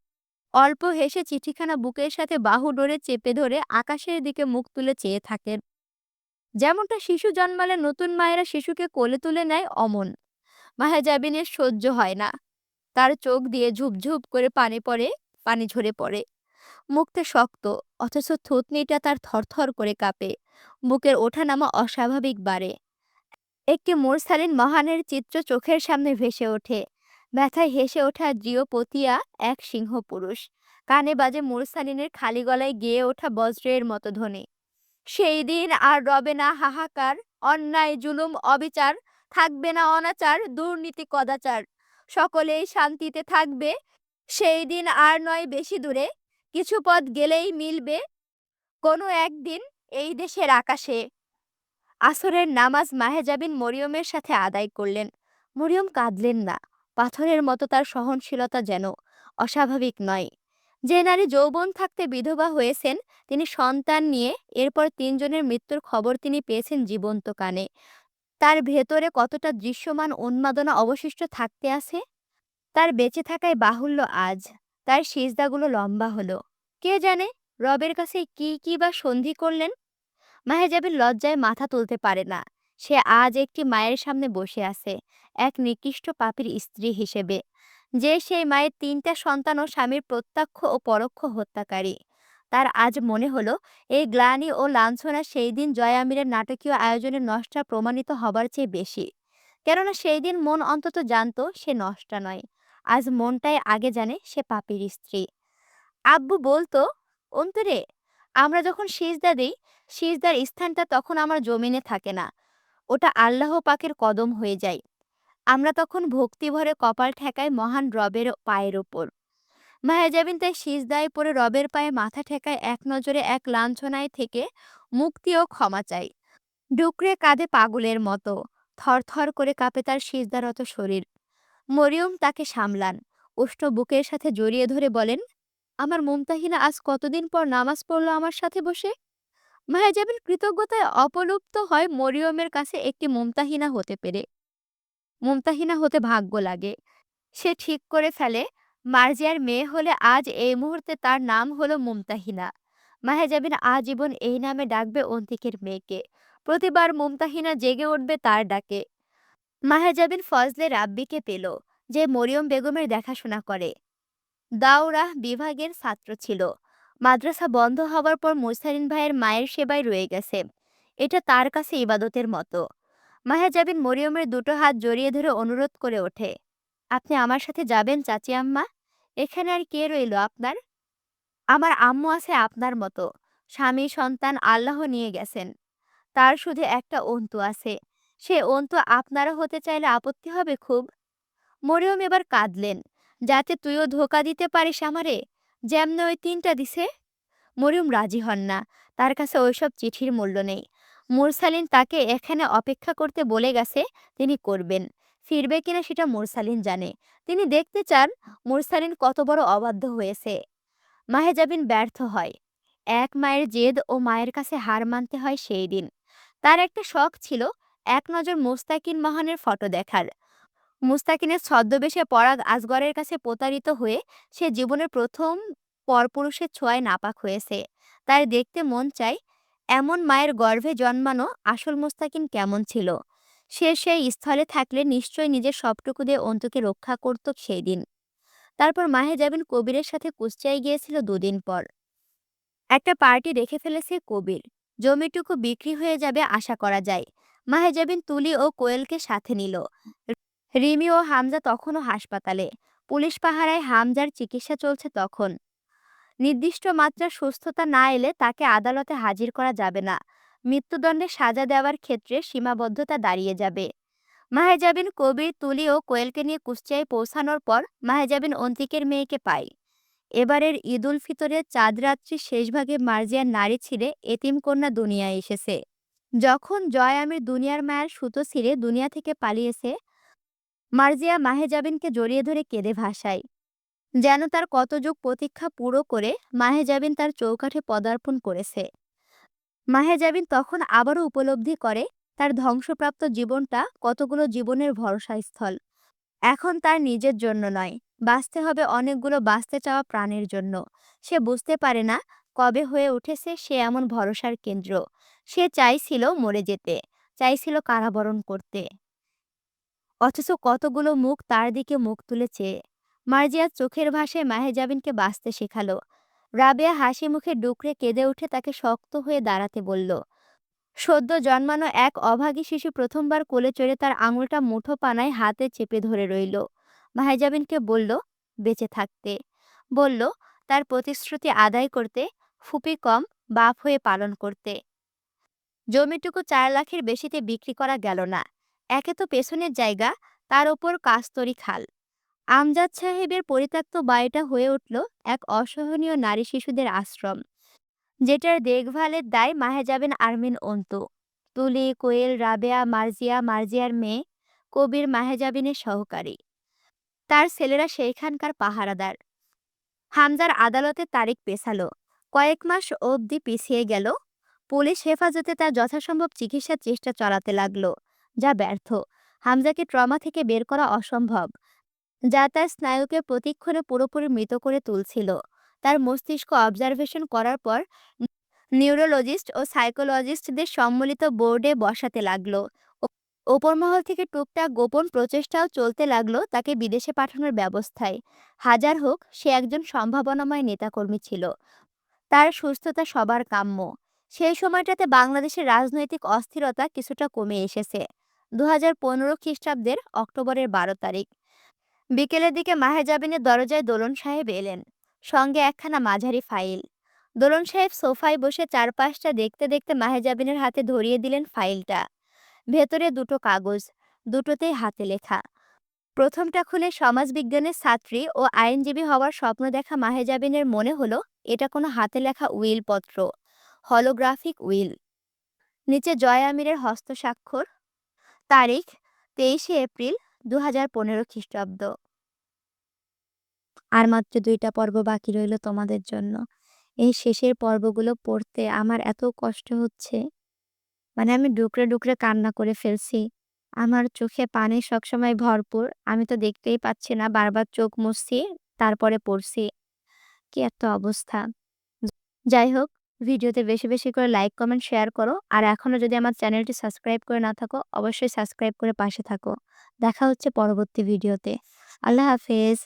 অল্প হেসে চিঠিখানা বুকের সাথে বাহু ডোরে চেপে ধরে আকাশের দিকে মুখ তুলে চেয়ে থাকেন। যেমনটা শিশু জন্মালে নতুন মায়েরা শিশুকে কোলে তুলে নেয় অমন। মাহেজাবিনের সহ্য হয় না। তার চোখ দিয়ে ঝুপঝুপ করে পানি ঝরে পড়ে। মুখটা শক্ত, অথচ থুতনিটা তার থরথর করে কাঁপে। বুকের ওঠানামা অস্বাভাবিক বাড়ে। একটি মুরসালিন মহানের চিত্র চোখের সামনে ভেসে ওঠে। ব্যথায় হেসে ওঠা দৃঢ়পতিয়া এক সিংহ পুরুষ। কানে বাজে মুরসালিনের খালি গলায় গেয়ে ওঠা বজ্রের মতো ধ্বনি। সেই দিন আর রবে না হাহাকার, অন্যায় জুলুম অবিচার, থাকবে না অনাচার, দুর্নীতি কদাচার, সকলেই শান্তিতে থাকবে। সেই দিন আর নয় বেশি দূরে, কিছু পথ গেলেই মিলবে কোনো একদিন এই দেশের আকাশে। আসরের নামাজ মাহেজাবিন মরিয়মের সাথে আদায় করলেন। মরিয়ম কাঁদলেন না। পাথরের মতো তার সহনশীলতা যেন অস্বাভাবিক নয়। যে নারী যৌবন থাকতে বিধবা হয়েছেন, তিনি সন্তান নিয়ে এরপর তিনজনের মৃত্যুর খবর তিনি পেয়েছেন জীবন্ত কানে। তার ভেতরে কতটা দৃশ্যমান উন্মাদনা অবশিষ্ট থাকতে আছে? তার বেঁচে থাকায় বাহুল্য আজ। তার সিজদাগুলো লম্বা হলো। কে জানে রবের কাছে কি বা সন্ধি করলেন। মাহেজাবিন লজ্জায় মাথা তুলতে পারে না। সে আজ একটি মায়ের সামনে বসে আছে, এক নিকৃষ্ট পাপীর স্ত্রী হিসেবে, যে সেই মায়ের ৩টা সন্তান ও স্বামীর প্রত্যক্ষ ও পরোক্ষ হত্যাকারী। তার আজ মনে হলো এই গ্লানি ও লাঞ্ছনা সেই দিন জয় আমিরের নাটকীয় আয়োজনে নষ্টা প্রমাণিত হবার চেয়ে বেশি। কেননা সেই দিন মন অন্তত জানতো সে নষ্টা নয়। আজ মনটাই আগে জানে সে পাপীর স্ত্রী। আব্বু বলতো, অন্তরে আমরা যখন সিজদা দিই, সিজদার স্থানটা তখন আমার জমিনে থাকে না, ওটা আল্লাহ পাকের কদম হয়ে যায়। আমরা তখন ভক্তি ভরে কপাল ঠেকাই মহান রবের পায়ের ওপর। মায়াজাবিন তাই সিজদায় পড়ে রবের পায়ে মাথা ঠেকায়, এক নজরে এক লাঞ্ছনায় থেকে মুক্তি ও ক্ষমা চাই। ডুকরে কাঁধে পাগলের মতো, থরথর করে কাঁপে তার সিজদারত শরীর। মরিয়ম তাকে সামলান, উষ্ণ বুকের সাথে জড়িয়ে ধরে বলেন, আমার মুমতাহিনা আজ কতদিন পর নামাজ পড়লো আমার সাথে বসে। মাহেজাবিন কৃতজ্ঞতায় অপলুপ্ত হয় মরিয়মের কাছে একটি মুমতাহিনা হতে ভাগ্য লাগে। সে ঠিক করে ফেলে মার্জিয়ার মেয়ে হলে আজ এই মুহূর্তে তার নাম হলো মুমতাহিনা। মাহেজাবিন আজীবন এই নামে ডাকবে অন্তিকের মেয়েকে। প্রতিবার মুমতাহিনা জেগে উঠবে তার ডাকে। মাহেজাবিন ফজলে রাব্বিকে পেল, যে মরিয়ম বেগমের দেখাশোনা করে। দাওরাহ বিভাগের ছাত্র ছিল। মাদ্রাসা বন্ধ হওয়ার পর মুরসালিন ভাইয়ের মায়ের সেবায় রয়ে গেছে। এটা তার কাছে ইবাদতের মতো। মাহেজাবিন মরিয়মের দুটো হাত জড়িয়ে ধরে অনুরোধ করে ওঠে, আপনি আমার সাথে যাবেন চাচি আম্মা? এখানে আর কে রইল আপনার? আমার আম্মু আছে আপনার মতো। স্বামী সন্তান আল্লাহ নিয়ে গেছেন। তার শুধু একটা অন্তু আছে। সে অন্তু আপনারা হতে চাইলে আপত্তি হবে খুব? মরিয়ম এবার কাঁদলেন, যাতে তুইও ধোকা দিতে পারিস আমারে, যেমনে ওই ৩টা দিছে। মরিয়ম রাজি হন না। তার কাছে ওইসব চিঠির মূল্য নেই। মুরসালিন তাকে এখানে অপেক্ষা করতে বলে গেছে, তিনি করবেন। ফিরবে কিনা সেটা মুরসালিন জানে। তিনি দেখতে চান মুরসালিন কত বড় অবাধ্য হয়েছে। মাহেজাবিন ব্যর্থ হয়। এক মায়ের জেদ ও মায়ের কাছে হার মানতে হয় সেই দিন। তার একটা শখ ছিল এক নজর মুস্তাকিন মহানের ফটো দেখার। মুস্তাকিনের ছদ্মবেশে পরাগ আজগরের কাছে প্রতারিত হয়ে সে জীবনের প্রথম পরপুরুষের ছোঁয়ায় নাপাক হয়েছে। তার দেখতে মন চায় এমন মায়ের গর্ভে জন্মানো আসল মুস্তাকিন কেমন ছিল। সে সেই স্থলে থাকলে নিশ্চয়ই নিজের সবটুকু দিয়ে অন্তুকে রক্ষা করত সেই দিন। তারপর মাহেজাবিন কবিরের সাথে কুষ্টিয়ায় গিয়েছিল ২ দিন পর। একটা পার্টি রেখে ফেলেছে কবির। জমিটুকু বিক্রি হয়ে যাবে আশা করা যায়। মাহেজাবিন তুলি ও কোয়েলকে সাথে নিল। রিমি ও হামজা তখনও হাসপাতালে। পুলিশ পাহারায় হামজার চিকিৎসা চলছে তখন। নির্দিষ্ট মাত্রার সুস্থতা না এলে তাকে আদালতে হাজির করা যাবে না। মৃত্যুদণ্ডে সাজা দেওয়ার ক্ষেত্রে সীমাবদ্ধতা দাঁড়িয়ে যাবে। মাহেজাবিন কবির, তুলি ও কোয়েলকে নিয়ে কুষ্টিয়ায় পৌঁছানোর পর মাহেজাবিন অন্তিকের মেয়েকে পায়। এবারের ঈদ উল ফিতরের চাঁদ রাত্রির শেষভাগে মার্জিয়ার নারী ছিঁড়ে এতিমকন্যা দুনিয়ায় এসেছে। যখন জয় আমির দুনিয়ার মায়ের সুতো ছিঁড়ে দুনিয়া থেকে পালিয়েছে, মার্জিয়া মাহেজাবিনকে জড়িয়ে ধরে কেঁদে ভাসায়, যেন তার কত যুগ প্রতীক্ষা পুরো করে মাহেজাবিন তার চৌকাঠে পদার্পণ করেছে। মাহেজাবিন তখন আবারও উপলব্ধি করে তার ধ্বংসপ্রাপ্ত জীবনটা কতগুলো জীবনের ভরসাস্থল। এখন তার নিজের জন্য নয়, বাঁচতে হবে অনেকগুলো বাঁচতে চাওয়া প্রাণের জন্য। সে বুঝতে পারে না কবে হয়ে উঠেছে সে এমন ভরসার কেন্দ্র। সে চাইছিল মরে যেতে, চাইছিল কারাবরণ করতে, অথচ কতগুলো মুখ তার দিকে মুখ তুলে চেয়ে। মার্জিয়ার চোখের ভাষায় মাহেজাবিনকে বাঁচতে শেখালো। রাবেয়া হাসি মুখে ডুকরে কেঁদে উঠে তাকে শক্ত হয়ে দাঁড়াতে বলল। সদ্য জন্মানো এক অভাগী শিশু প্রথমবার কোলে চড়ে তার আঙুলটা মুঠো পানায় হাতে চেপে ধরে রইল। মাহেজাবিনকে বলল বেঁচে থাকতে, বলল তার প্রতিশ্রুতি আদায় করতে, ফুপি কম বাপ হয়ে পালন করতে। জমিটুকু ৪ লাখের বেশিতে বিক্রি করা গেল না। একে তো পেছনের জায়গা, তার ওপর কাস্তরি খাল। আমজাদ সাহেবের পরিত্যক্ত বাড়িটা হয়ে উঠল এক অসহনীয় নারী শিশুদের আশ্রম, যেটার দেখভালের দায় মাহেজাবিন আরমিন অন্তু। তুলি, কোয়েল, রাবেয়া, মার্জিয়া, মার্জিয়ার মেয়ে, কবির মাহেজাবিনের সহকারী। তার ছেলেরা সেইখানকার পাহারাদার। হামজার আদালতের তারিখ পেছালো, কয়েক মাস অবধি পিছিয়ে গেল। পুলিশ হেফাজতে তার যথাসম্ভব চিকিৎসার চেষ্টা চালাতে লাগলো, যা ব্যর্থ। হামজাকে ট্রমা থেকে বের করা অসম্ভব, যা তার স্নায়ুকে প্রতিক্ষণে পুরোপুরি মৃত করে তুলছিল। তার মস্তিষ্ক অবজারভেশন করার পর নিউরোলজিস্ট ও সাইকোলজিস্টদের সম্মিলিত বোর্ডে বসাতে লাগলো। ওপর মহল থেকে টুকটাক গোপন প্রচেষ্টাও চলতে লাগলো তাকে বিদেশে পাঠানোর ব্যবস্থায়। হাজার হোক, সে একজন সম্ভাবনাময় নেতাকর্মী ছিল। তার সুস্থতা সবার কাম্য। সেই সময়টাতে বাংলাদেশের রাজনৈতিক অস্থিরতা কিছুটা কমে এসেছে। ২০১৫ খ্রিস্টাব্দের অক্টোবরের ১২ তারিখ বিকেলের দিকে মাহেজাবিনের দরজায় দোলন সাহেব এলেন, সঙ্গে একখানা মাঝারি ফাইল। দোলন সাহেব সোফায় বসে চারপাশটা দেখতে দেখতে মাহেজাবিনের হাতে ধরিয়ে দিলেন ফাইলটা। ভেতরে দুটো কাগজ, দুটোতেই হাতে লেখা। প্রথমটা খুলে সমাজবিজ্ঞানের ছাত্রী ও আইনজীবী হওয়ার স্বপ্ন দেখা মাহেজাবিনের মনে হলো এটা কোনো হাতে লেখা উইল পত্র, হলোগ্রাফিক উইল। নিচে জয় আমিরের হস্তস্বাক্ষর, তারিখ ২৩শে এপ্রিল ২০১৫ খ্রিস্টাব্দ। আর মাত্র ২টা পর্ব বাকি রইল তোমাদের জন্য। এই শেষের পর্বগুলো পড়তে আমার এত কষ্ট হচ্ছে, মানে আমি ডুকরে, ডুকরে কান্না করে ফেলছি। আমার চোখে পানি সবসময় ভরপুর। আমি তো দেখতেই পাচ্ছি না, বারবার চোখ মুছছি, তারপরে পড়ছি। কি একটা অবস্থা! যাই হোক, ভিডিওতে বেশি, বেশি করে লাইক, কমেন্ট, শেয়ার করো। আর এখনো যদি আমার চ্যানেলটি সাবস্ক্রাইব করে না থাকো, অবশ্যই সাবস্ক্রাইব করে পাশে থাকো। দেখা হচ্ছে পরবর্তী ভিডিওতে। আল্লাহ হাফেজ।